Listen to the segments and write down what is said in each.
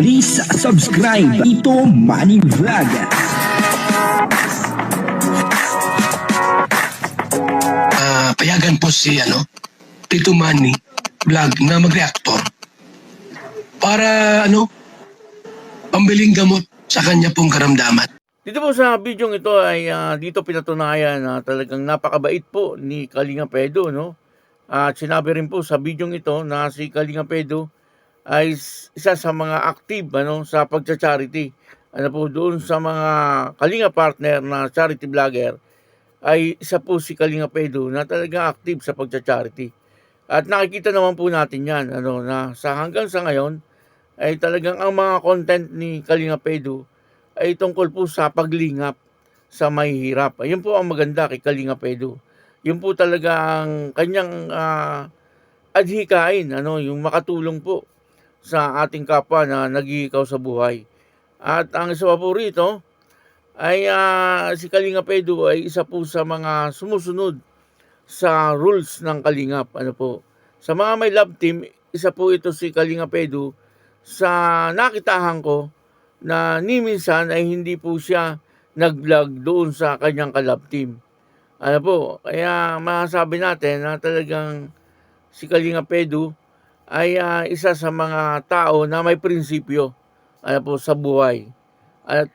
Please subscribe Tito Manny Vlog. Payagan po si Tito Manny Vlog na mag-reactor para pambiling gamot sa kanya pong karamdaman. Dito po sa video ito ay dito pinatunayan na talagang napakabait po ni Kalinga Pedro, no? At sinabi rin po sa video ito na si Kalinga Pedro ay isa sa mga active sa pagcha-charity. Po doon sa mga Kalinga partner na charity vlogger ay isa po si Kalinga Pedro na talagang active sa pagcha-charity. At nakikita naman po natin yan na hanggang sa ngayon ay talagang ang mga content ni Kalinga Pedro ay tungkol po sa paglingap sa mahihirap. Ayun po ang maganda kay Kalinga Pedro. Yun po talaga ang kanyang adhikain, yung makatulong po sa ating kapwa na naghihikaw sa buhay. At ang isa pa po rito ay si Kalinga Pedro ay isa po sa mga sumusunod sa rules ng Kalingap. Sa mga may love team, isa po ito si Kalinga Pedro sa nakitahan ko na ni minsan ay hindi po siya nag-vlog doon sa kanyang ka-love team. Kaya masasabi natin na talagang si Kalinga Pedro ay isa sa mga tao na may prinsipyo sa buhay. At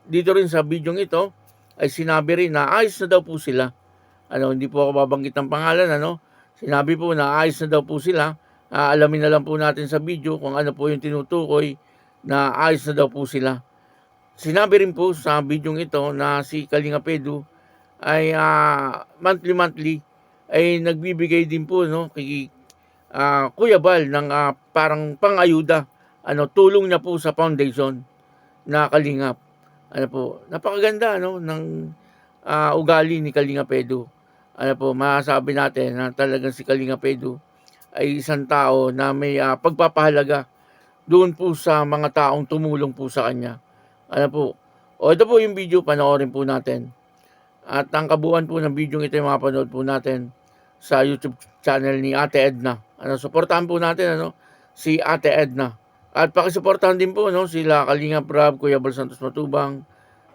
dito rin sa video ito ay sinabi rin na ayos na daw po sila. Hindi po ako babanggit ng pangalan. Sinabi po na ayos na daw po sila. Alamin na lang po natin sa video kung ano po yung tinutukoy na ayos na daw po sila. Sinabi rin po sa video ito na si Kalinga Pedro ay monthly ay nagbibigay din po kay Kuya Bal ng parang pangayuda. Tulong niya po sa foundation na Kalingap. Napakaganda ng ugali ni Kalinga Pedro. Masasabi natin na talagang si Kalinga Pedro ay isang tao na may pagpapahalaga doon po sa mga taong tumulong po sa kanya. Ito po yung video, panoorin po natin. At ang kabuuan po ng video ito yung mapanood po natin sa YouTube channel ni Ate Edna. Suportahan po natin si Ate Edna. At pakisuportahan din po sila Kalinga Prab, Kuya Bal Santos Matubang,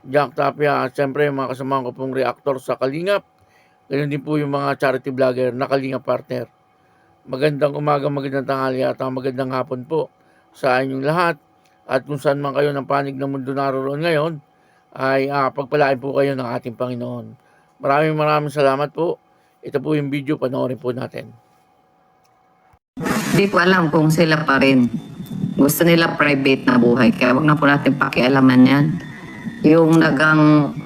Jack Tapia, at syempre yung mga kasamahan ko pong reactor sa Kalingap. Ganyan din po yung mga charity vlogger na Kalinga partner. Magandang umaga, magandang tanghali at magandang hapon po sa inyong lahat. At kung saan man kayo ng panig ng mundo naroon ngayon, ay pagpalain po kayo ng ating Panginoon. Maraming salamat po. Ito po yung video, panoorin po natin. Hindi ko alam kung sila pa rin. Gusto nila private na buhay. Kaya wag na po natin pakialaman yan. Yung nagang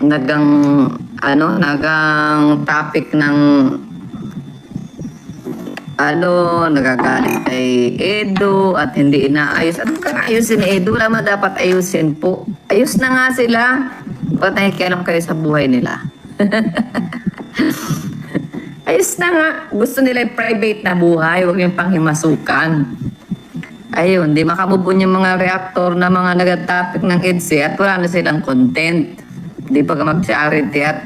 topic ng nagagalit kay Edo at hindi inaayos. Anong ayusin ni Edo? Wala dapat ayusin po. Ayos na nga sila. Ba't nakikialam kayo sa buhay nila? Ayos na nga. Gusto nila yung private na buhay. Huwag yung panghimasukan. Ayun, di makamubon yung mga reactor na mga nag-topic ng EDSI at wala na silang content. Di pa mag-charity at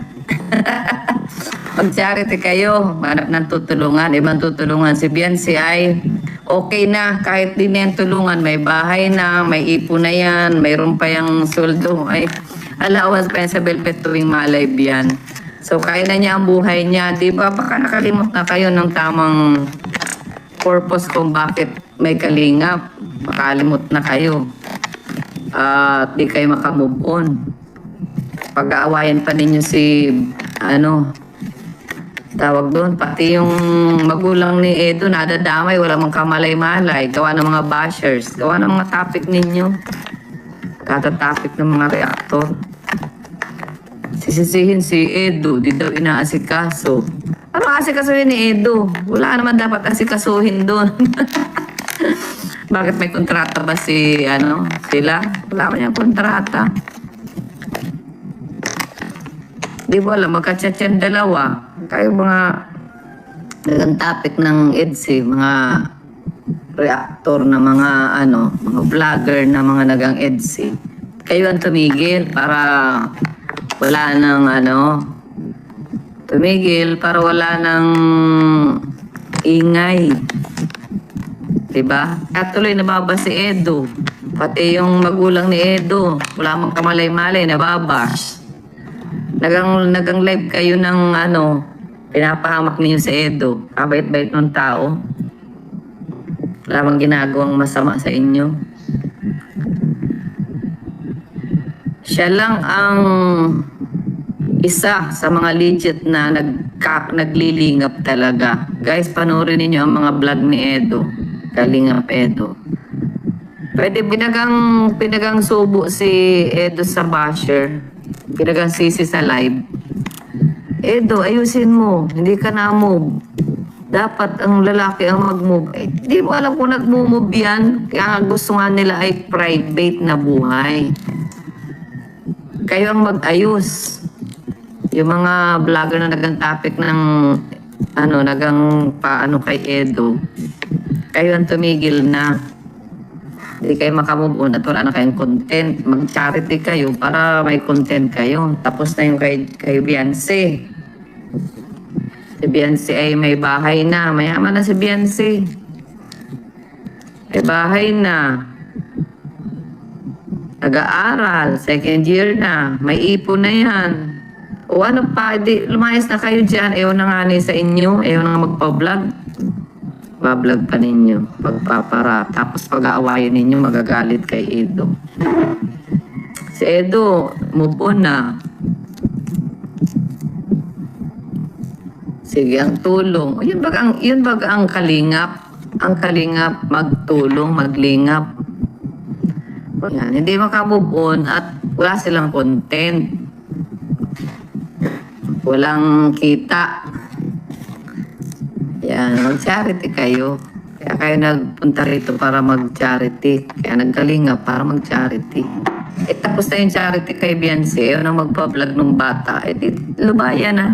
mag-charity kayo, manap ng tutulungan, ibang tutulungan. Si Biancy ay okay na, kahit di na yung tulungan, may bahay na, may ipon na yan, mayroon pa yung sweldo, ay allowance pa yan sa Belpet tuwing ma-live yan. So kaya na niya ang buhay niya, di ba? Baka nakalimot na kayo ng tamang purpose kung bakit may Kalingap. Makalimot na kayo. At di kayo makamove on. Pag-aawayan pa ninyo si tawag doon, pati yung magulang ni Edo nadadamay, wala mang kamalay-malay, gawa ng mga bashers, gawa ng mga topic ninyo, kada topic ng mga reactor. Sisisihin si Edo, di daw inaasikaso. Ano asikasuhin ni Edo? Wala naman dapat asikasuhin doon. Bakit may kontrata ba sila? Wala man yung kontrata. Di ba alam, magka-chat yan dalawa. Kayo mga dagang topic ng EDSI, mga reactor na mga mga vlogger na mga nagang EDSI. Kayo ang tumigil para wala nang tumigil para wala nang ingay. Diba? At tuloy nababa si Edo. Pati yung magulang ni Edo, wala mang kamalay-malay, nababash. Nagang live kayo ng pinapahamak niyo si Edo. Kabait-bait ng tao. Wala mang ginagawang masama sa inyo. Siya lang ang isa sa mga legit na naglilingap talaga. Guys, panoorin niyo ang mga vlog ni Edo. Kalingap Edo. Pwede pinagang subo si Edo sa basher. Pinagang sisi sa live. Edo, ayusin mo. Hindi ka na-move. Dapat ang lalaki ang mag-move. Di mo alam kung nag-move yan. Kaya gusto nga nila ay private na buhay. Kayo ang mag-ayos. Yung mga vlogger na nagang topic ng nagang paano kay Edo. Kayo ang tumigil na. Hindi kayo makamove on at wala na kayong content. Mag-charity kayo para may content kayo. Tapos na yung kay Beyonce. Si Beyonce ay may bahay na. Mayaman na si Beyonce. May bahay na. Nag-aaral. Second year na. May ipon na yan. O ano pa, lumayas na kayo dyan. Ayaw na nga sa inyo. Ayaw na nga magpa-vlog. Bablog pa ninyo, pagpapara. Tapos pag-aawayan ninyo, magagalit kay Edo. Si Edo, move on na. Sige, ang tulong. Yun bag ang kalingap. Ang kalingap, magtulong, maglingap. Yan, hindi makamove on at wala silang content. Walang kita. Yan, mag-charity kayo. Kaya kayo nagpunta rito para mag-charity. Kaya nagkalinga para mag-charity. Tapos na yung charity kay Beyonce. Ayaw nang magpa-vlog ng bata. Lubayan na.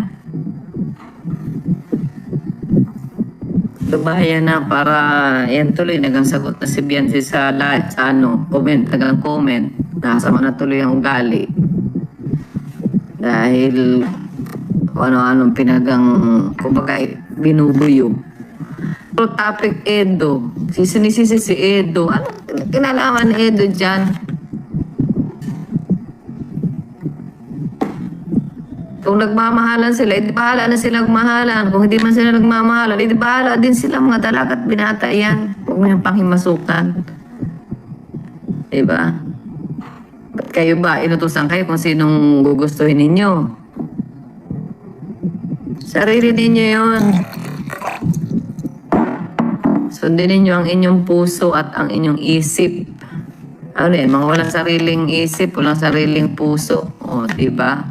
Lubayan na para yan tuloy. Nagang sagot na si Beyonce sa comment. Nagang comment. Nasama na tuloy ang ugali. Dahil ano-anong kumbaga binubuyo. Pero topic Edo. Sinisisi si Edo. Ano kinalaman ni Edo dyan? Kung nagmamahalan sila, hindi bahala na sila magmahalan. Kung hindi man sila nagmamahalan, hindi bahala din sila mga dalagat binata yan. Huwag mo yung panghimasukan. Diba? Ba't kayo ba? Inutusan kayo kung sinong gugustuhin ninyo. Sarili ninyo yun. Sundin ninyo ang inyong puso at ang inyong isip. Ano yan? Mga walang sariling isip, walang sariling puso. O, diba?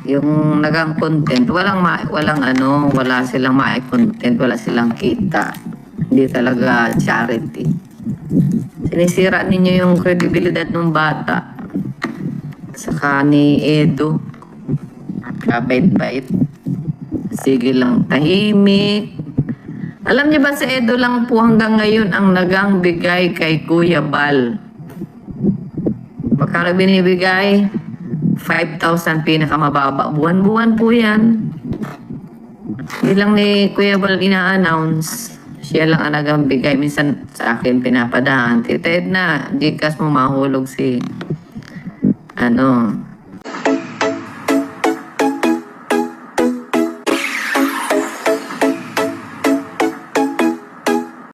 Yung nagang content, wala silang content, wala silang kita. Hindi talaga charity. Sinisira ninyo yung kredibilidad ng bata. Saka ni Edo. Kabait-bait. Sige lang, tahimik. Alam niyo ba si Edo lang po hanggang ngayon ang nagang bigay kay Kuya Bal? Magkano binibigay? 5,000 pinakamababa. Buwan-buwan po yan. Hindi lang ni Kuya Bal ina-announce. Siya lang ang nagang bigay. Minsan sa akin pinapadaan. Tita Edna, Gcash mo mahulog si